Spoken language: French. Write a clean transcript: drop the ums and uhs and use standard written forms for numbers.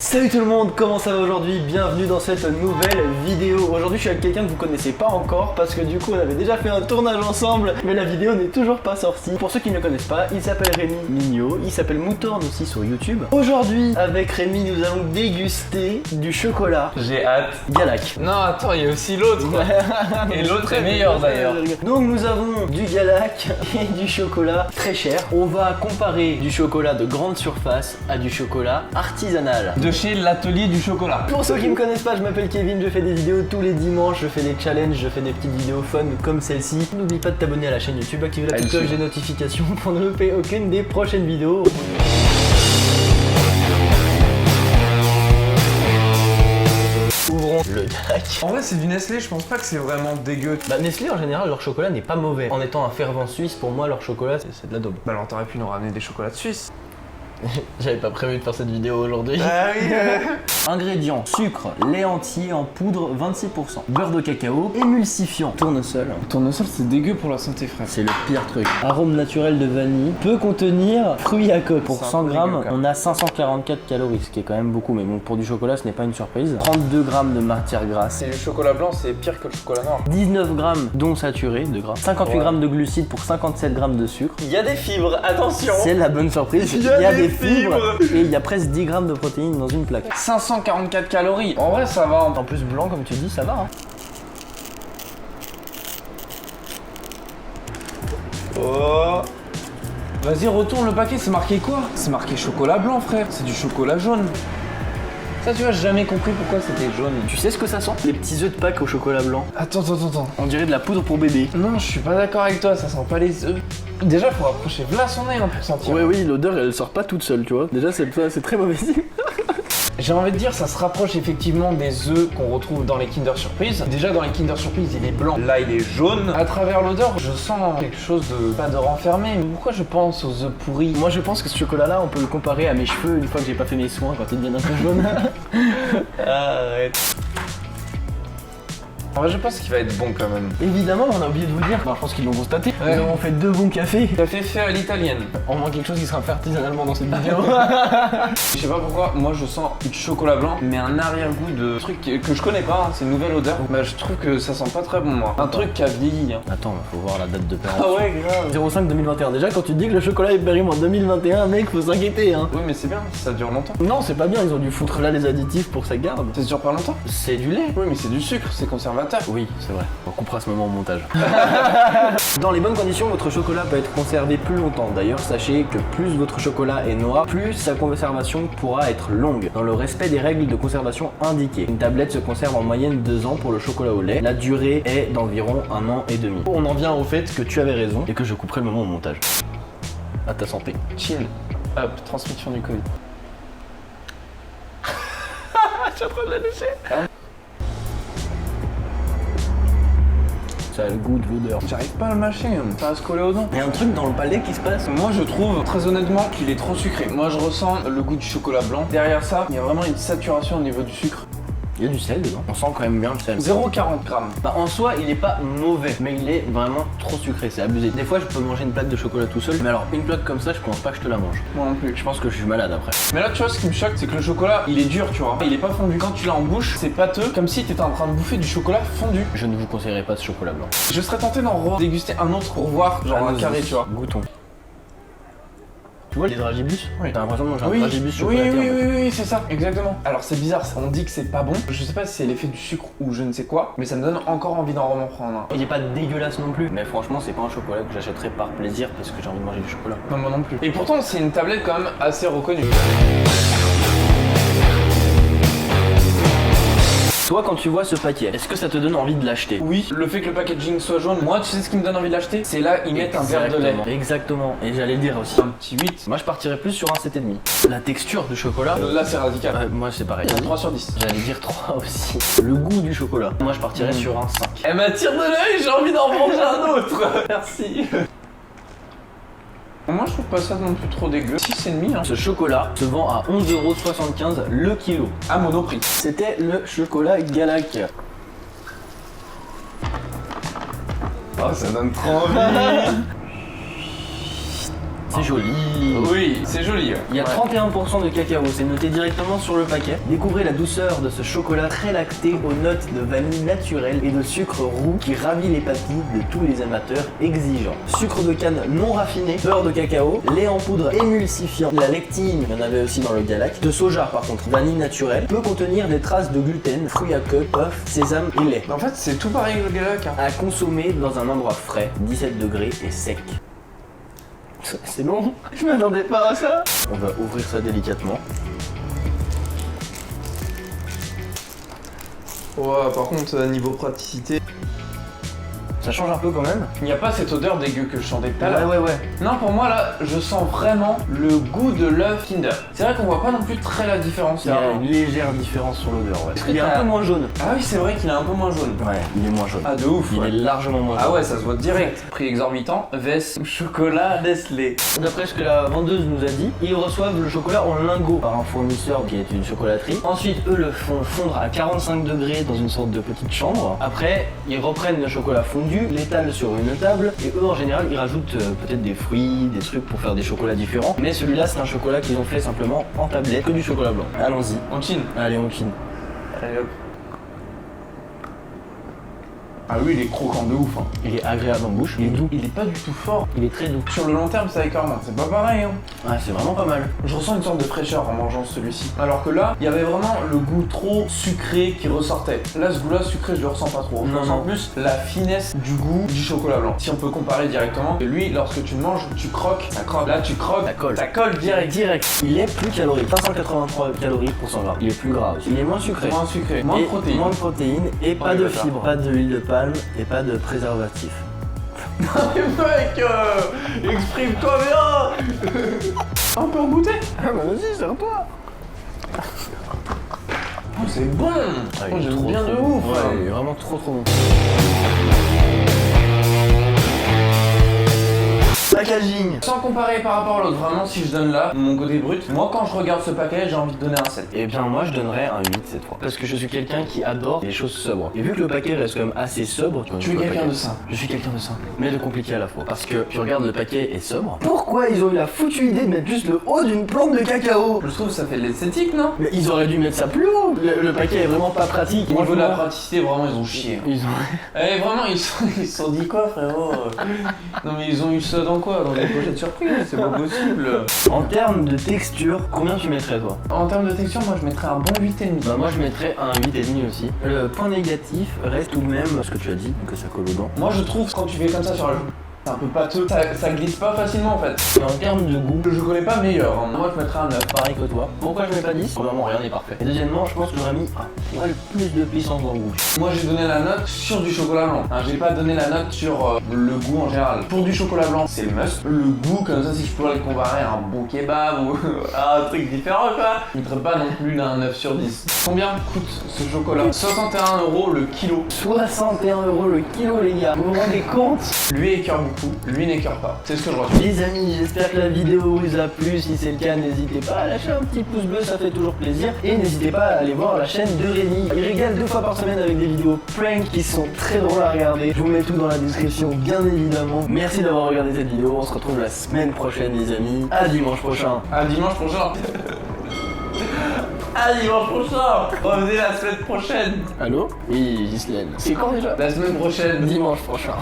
Salut tout le monde, comment ça va aujourd'hui? Bienvenue dans cette nouvelle vidéo. Aujourd'hui je suis avec quelqu'un que vous connaissez pas encore parce que du coup on avait déjà fait un tournage ensemble mais la vidéo n'est toujours pas sortie. Pour ceux qui ne le connaissent pas, il s'appelle Rémi Mignot, il s'appelle Moutorn aussi sur YouTube. Aujourd'hui avec Rémi nous allons déguster du chocolat. J'ai hâte. Galac. Non attends, il y a aussi l'autre. Et l'autre est meilleur d'ailleurs. Donc nous avons du Galac et du chocolat très cher. On va comparer du chocolat de grande surface à du chocolat artisanal. De chez l'atelier du chocolat. Pour ceux qui me connaissent pas, je m'appelle Kevin, je fais des vidéos tous les dimanches, je fais des challenges, je fais des petites vidéos fun comme celle-ci. N'oublie pas de t'abonner à la chaîne YouTube, activer la petite cloche des notifications pour ne louper aucune des prochaines vidéos. Ouvrons le Galac. En vrai c'est du Nestlé, je pense pas que c'est vraiment dégueu. Bah Nestlé en général leur chocolat n'est pas mauvais. En étant un fervent suisse, pour moi leur chocolat c'est de la daube. Bah alors t'aurais pu nous ramener des chocolats de Suisse. J'avais pas prévu de faire cette vidéo aujourd'hui. Ah oui. Ingrédients: sucre, lait entier en poudre 26%, beurre de cacao, émulsifiant, tournesol. Tournesol c'est dégueu pour la santé frère. C'est le pire truc. Arôme naturel de vanille. Peut contenir fruits à coque. Pour C'est un 100 peu grammes, dégueu, quand même. on a 544 calories, ce qui est quand même beaucoup. Mais bon, pour du chocolat, ce n'est pas une surprise. 32 grammes de matière grasse. C'est le chocolat blanc, c'est pire que le chocolat noir. 19 grammes d'eau saturée, 2 grammes. 58 Ouais. grammes de glucides pour 57 grammes de sucre. Il y a des fibres, attention. C'est la bonne surprise. Il y a des fibres. Et il y a presque 10 grammes de protéines dans une plaque. 544 calories. En vrai ça va. En plus, blanc, comme tu dis, ça va. Hein. Oh. Vas-y retourne le paquet, c'est marqué quoi? C'est marqué chocolat blanc frère, c'est du chocolat jaune. Ça tu vois, j'ai jamais compris pourquoi c'était jaune. Tu sais ce que ça sent? Les petits œufs de Pâques au chocolat blanc. Attends. On dirait de la poudre pour bébé. Non, je suis pas d'accord avec toi, ça sent pas les œufs. Déjà, faut rapprocher v'là son nez pour sentir. Ouais, oui, l'odeur elle sort pas toute seule, tu vois. Déjà, c'est très mauvais. J'ai envie de dire, ça se rapproche effectivement des œufs qu'on retrouve dans les Kinder Surprise. Déjà, dans les Kinder Surprise, il est blanc. Là, il est jaune. À travers l'odeur, je sens quelque chose de pas de renfermé. Mais pourquoi je pense aux œufs pourris? Moi, je pense que ce chocolat-là, on peut le comparer à mes cheveux une fois que j'ai pas fait mes soins quand ils deviennent un peu jaunes. Arrête. En vrai, je pense qu'il va être bon quand même. Évidemment, on a oublié de vous dire. Bah, je pense qu'ils l'ont constaté. Ouais. Nous avons fait 2 bons cafés. Café fait à l'italienne. On manque quelque chose qui sera fait artisanalement dans cette vidéo. Je sais pas pourquoi, moi je sens du chocolat blanc, mais un arrière-goût de truc que je connais pas, hein, c'est une nouvelle odeur. Bah je trouve que ça sent pas très bon moi. Un truc qui a vieilli. Hein. Attends, faut voir la date de Ah péremption. ouais, grave. 05 2021. Déjà, quand tu te dis que le chocolat est périmé en 2021, mec, faut s'inquiéter, hein. Oui, mais c'est bien, ça dure longtemps. Non, c'est pas bien, ils ont dû foutre là les additifs pour que ça garde. Ça dure pas longtemps? C'est du lait. Oui, mais c'est du sucre, c'est conservateur. Oui, c'est vrai. On coupera ce moment au montage. Dans les bonnes conditions, votre chocolat peut être conservé plus longtemps. D'ailleurs, sachez que plus votre chocolat est noir, plus sa conservation pourra être longue, dans le respect des règles de conservation indiquées. Une tablette se conserve en moyenne 2 ans pour le chocolat au lait. La durée est d'environ 1 an et demi. On en vient au fait que tu avais raison et que je couperai le moment au montage. À ta santé. Chill. Hop, transmission du Covid. Je suis en train de la lécher. Ça a le goût de l'odeur. J'arrive pas à le mâcher, ça va se coller aux dents. Il y a un truc dans le palais qui se passe. Moi je trouve très honnêtement qu'il est trop sucré. Moi je ressens le goût du chocolat blanc. Derrière ça, il y a vraiment une saturation au niveau du sucre. Il y a du sel dedans. On sent quand même bien le sel. 0,40 grammes. Bah en soi il est pas mauvais, mais il est vraiment trop sucré, c'est abusé. Des fois je peux manger une plaque de chocolat tout seul, mais alors une plaque comme ça je pense pas que je te la mange. Moi non plus. Je pense que je suis malade après. Mais là tu vois ce qui me choque, c'est que le chocolat il est dur tu vois. Il est pas fondu. Quand tu l'as en bouche, c'est pâteux, comme si t'étais en train de bouffer du chocolat fondu. Je ne vous conseillerais pas ce chocolat blanc. Je serais tenté d'en redéguster un autre pour voir genre un carré tu vois. Goûtons. Tu vois les dragibus? Oui. T'as l'impression de manger un Oui, dragibus oui, chocolaté. oui, en fait. oui, c'est ça, exactement. Alors c'est bizarre, on dit que c'est pas bon. Je sais pas si c'est l'effet du sucre ou je ne sais quoi, mais ça me donne encore envie d'en reprendre un. Il est pas dégueulasse non plus, mais franchement c'est pas un chocolat que j'achèterais par plaisir parce que j'ai envie de manger du chocolat. Non, moi non plus. Et pourtant, c'est une tablette quand même assez reconnue. Toi quand tu vois ce paquet, est-ce que ça te donne envie de l'acheter? Oui, le fait que le packaging soit jaune, moi, tu sais ce qui me donne envie de l'acheter? C'est là, ils mettent un verre de lait. Exactement, et j'allais le dire aussi. Un petit 8. Moi je partirais plus sur un 7,5. La texture du chocolat, Là, c'est radical. moi c'est pareil. 3 sur 10. J'allais dire 3 aussi. Le goût du chocolat, moi je partirais sur un 5. Elle m'attire de l'œil, j'ai envie d'en manger un autre. Merci. Moi, je trouve pas ça non plus trop dégueu. 6,5 hein. Ce chocolat se vend à 11,75€ le kilo. À Monoprix. C'était le chocolat Galac. Oh, ça donne trop envie. C'est joli. Oui, c'est joli. Il y a 31% de cacao, c'est noté directement sur le paquet. Découvrez la douceur de ce chocolat très lacté aux notes de vanille naturelle et de sucre roux qui ravit les papilles de tous les amateurs exigeants. Sucre de canne non raffiné, beurre de cacao, lait en poudre émulsifiant, la lectine, il y en avait aussi dans le Galac, de soja par contre, vanille naturelle, peut contenir des traces de gluten, fruits à queue, œufs, sésame et lait. En fait, c'est tout pareil que le Galac. Hein. À consommer dans un endroit frais, 17 degrés et sec. C'est bon, je m'attendais pas à ça. On va ouvrir ça délicatement. Ouais, par contre, niveau praticité, Ça change un peu quand même. il n'y a pas cette odeur dégueu que je sentais tout à l'heure. Ouais. Non, pour moi, là, je sens vraiment le goût de l'œuf Kinder. C'est vrai qu'on voit pas non plus très la différence. Il y a une légère différence sur l'odeur, ouais. que Il est un t'as- peu moins jaune. Ah oui, c'est vrai qu'il est un peu moins jaune. Ouais, il est moins jaune. Ah, de ouf. Il ouais. est largement moins jaune. Ah ouais, ça se voit direct. Prix exorbitant, veste, chocolat, Nestlé. D'après ce que la vendeuse nous a dit, ils reçoivent le chocolat en lingots par un fournisseur qui est une chocolaterie. Ensuite, eux le font fondre à 45 degrés dans une sorte de petite chambre. Après, ils reprennent le chocolat fondu, l'étalent sur une table et eux en général ils rajoutent peut-être des fruits, des trucs pour faire des chocolats différents. Mais celui-là c'est un chocolat qu'ils ont fait simplement en tablette, que du chocolat blanc. Allons-y. On chine. Allez, on chine. Allez hop. Ah oui, il est croquant de ouf. Hein. Il est agréable en bouche, il est doux, Il est pas du tout fort. il est très doux. Sur le long terme, ça écarte, c'est pas pareil. Hein. Ouais, c'est vraiment pas mal. Je ressens une sorte de fraîcheur en mangeant celui-ci. Alors que là, il y avait vraiment le goût trop sucré qui ressortait. Là, ce goût-là sucré, je le ressens pas trop. Je Non, ressens non. plus la finesse du goût du chocolat blanc. Si on peut comparer directement, lui, lorsque tu le manges, tu croques, ça croque. Là, tu croques, Ça colle. direct. Il est plus calorique, 583 calories pour 100 grammes. Il est plus gras aussi. Il est moins sucré. Moins sucré, moins Et de protéines. Moins de protéines et pas Ouais, de d'accord. fibres, pas d'huile de palme et pas de préservatif. Mais mec, exprime-toi bien. On peut en goûter. Ah bah vas-y, serre-toi. Oh, c'est bon. Oh, j'aime bien de ouf. Ouais, hein. il est vraiment trop bon. Packaging. Sans comparer par rapport à l'autre, vraiment, si je donne là, mon côté brut, moi quand je regarde ce paquet, j'ai envie de donner un 7. Eh bien moi je donnerais un 8 cette fois. Parce que je suis quelqu'un qui adore les choses sobres. Et vu que le paquet reste quand même assez sobre, Tu es quelqu'un de simple. Je suis quelqu'un de simple, mais de compliqué à la fois. Parce que tu regardes le paquet est sobre. Pourquoi ils ont eu la foutue idée de mettre juste le haut d'une plante de cacao? Je trouve que ça fait de l'esthétique, non? Mais ils auraient dû mettre ça plus haut. Le paquet est vraiment pas pratique. Au niveau de la Franchement, praticité, vraiment, ils ont chié. ils ont... Eh, vraiment, ils se sont dit quoi, frérot? Non, mais ils ont eu ça dans quoi? Dans des pochettes surprises, c'est pas possible. En termes de texture, combien tu mettrais toi? En termes de texture, moi je mettrais un bon 8,5. Bah moi je mettrais un 8,5 aussi. Le point négatif reste tout de même ce que tu as dit, que ça colle aux dents. Moi je trouve quand tu fais comme ça sur la joue, c'est un peu pâteux, ça glisse pas facilement en fait. Et en termes de goût, Je connais pas meilleur, hein. Moi je mettrais un 9. pareil que toi. Pourquoi je mets pas 10? Premièrement, rien n'est parfait. Et deuxièmement, je pense que j'aurais mis un poil plus de puissance dans le goût. Moi j'ai donné la note sur du chocolat blanc. Hein, j'ai pas donné la note sur le goût en général. Pour du chocolat blanc, c'est le must. Le goût, comme ça, si je pourrais le comparer à un bon kebab ou à un truc différent, quoi, je mettrais pas non plus un 9 sur 10. Combien coûte ce chocolat? 61 € le kilo. 61 € le kilo, les gars. Vous vous rendez compte? Lui écœure beaucoup, lui n'écœure pas. C'est ce que je retiens. Les amis, j'espère que la vidéo vous a plu. Si c'est le cas, n'hésitez pas à lâcher un petit pouce bleu, ça fait toujours plaisir. Et n'hésitez pas à aller voir la chaîne de Rémi. Il régale 2 fois par semaine avec des vidéos prank qui sont très drôles à regarder. Je vous mets tout dans la description, bien évidemment. Merci d'avoir regardé cette vidéo. On se retrouve la semaine prochaine, les amis. À dimanche prochain. À dimanche prochain. À dimanche prochain. Revenez la semaine prochaine. Allô? Oui, Ghislaine. C'est quand déjà? La semaine prochaine. Dimanche prochain.